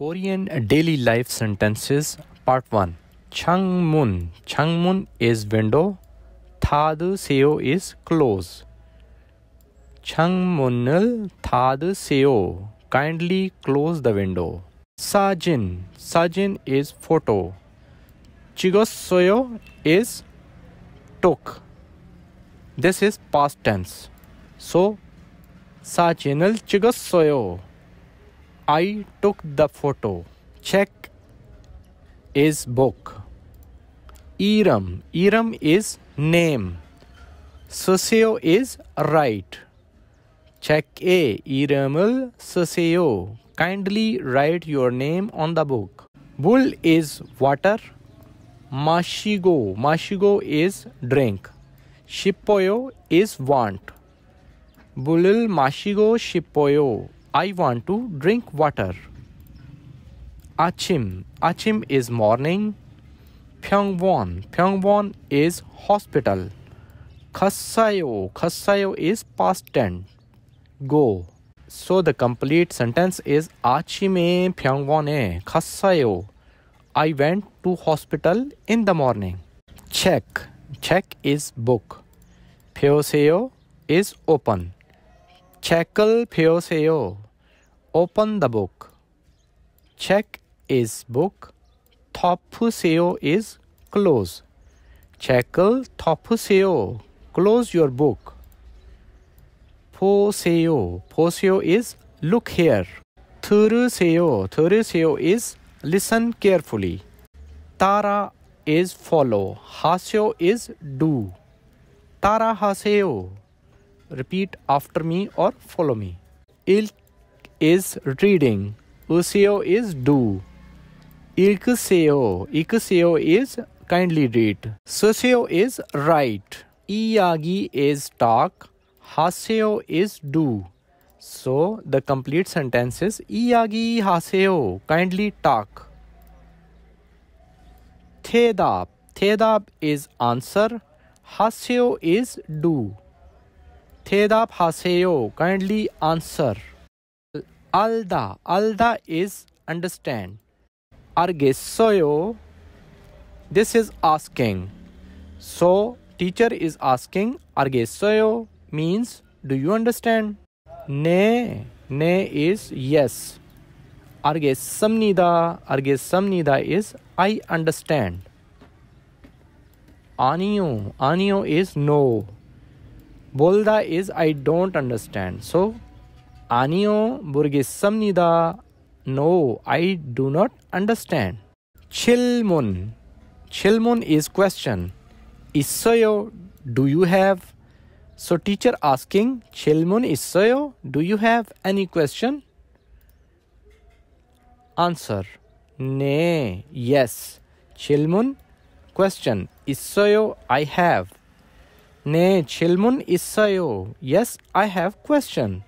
Korean daily life sentences part 1. 창문. 창문 is window. 닫으세요 is close. 창문을 닫으세요. Kindly close the window. 사진. 사진 is photo. 찍었어요 is took. This is past tense. So 사진을 찍었어요. I took the photo. Check is book. 이름. 이름 is name. 쓰세요 is write. Check A. 이름을 쓰세요. Kindly write your name on the book. 물 is water. 마시고. 마시고 is drink. 싶어요 is want. 물을 마시고 싶어요. I want to drink water. 아침. 아침 is morning. 병원. 병원 is hospital. 갔어요. 갔어요 is past tense. Go. So the complete sentence is 아침에 병원에 갔어요. I went to hospital in the morning. Check. Check is book. 펴세요 is open. 책을 펴세요. Open the book. Check is book. 덮으세요 is close. 책을 덮으세요. Close your book. 보세요. 보세요 is look here. 들으세요. 들으세요 is listen carefully. 따라 is follow. 하세요 is do. 따라하세요. Repeat after me or follow me. 읽 is reading. 으세요 is do. 읽으세요. 읽으세요 is kindly read. 쓰세요 is write. 이야기 is talk. 하세요 is do. So the complete sentence is 이야기 하세요. Kindly talk. 대답. 대답 is answer. 하세요 is do. 대답하세요. Kindly answer. 알다. 알다 is understand. 알겠어요. This is asking. So teacher is asking 알겠어요 means do you understand? 네. 네 is yes. 알겠습니다. 알겠습니다 is I understand. 아니요. 아니요 is no. 몰다 is I don't understand. So 아니요 모르겠습니다. No, I do not understand. 질문. 질문 is question. 있어요. Do you have? So teacher asking 질문 있어요? Do you have any question? Answer. 네. Yes. 질문 question. 있어요. I have. 네, 질문 있어요. Yes, I have question.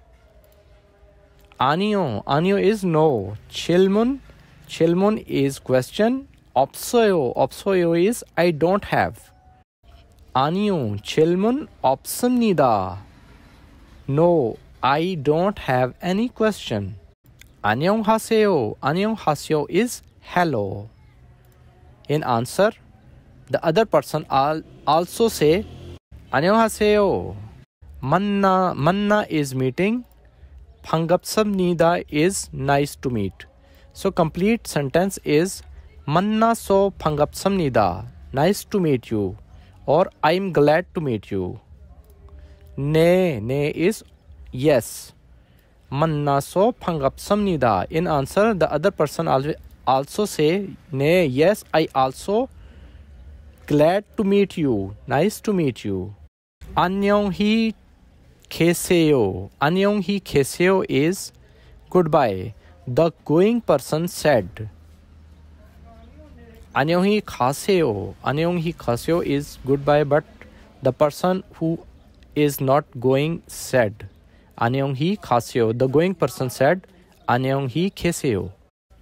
아니요. 아니요 is no. 질문. 질문 is question. 없어요. 없어요 is I don't have. 아니요. 질문 없습니다. No, I don't have any question. 안녕하세요. 안녕하세요 is hello. In answer, the other person also say 안녕하세요. 만나. 만나 is meeting. 반갑습니다 is nice to meet. So complete sentence is 만나서 반갑습니다. Nice to meet you. Or I'm glad to meet you. 네. 네 is yes. 만나서 반갑습니다. In answer, the other person also say 네. Yes, I also glad to meet you. Nice to meet you. 안녕히 계세요. 안녕히 계세요 is goodbye. The going person said. 안녕히 가세요. 안녕히 가세요 is goodbye, but the person who is not going said. 안녕히 가세요. The going person said 안녕히 계세요.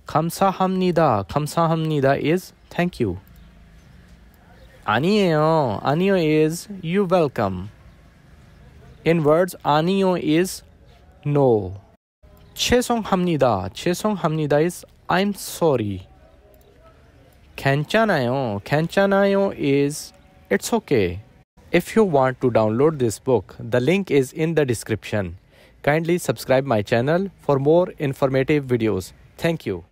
감사합니다. 감사합니다 is thank you. 아니에요. 아니요 is you welcome. In words, 아니요 is no. 죄송합니다. 죄송합니다 is I'm sorry. 괜찮아요 is it's okay. If you want to download this book, the link is in the description. Kindly subscribe my channel for more informative videos. Thank you.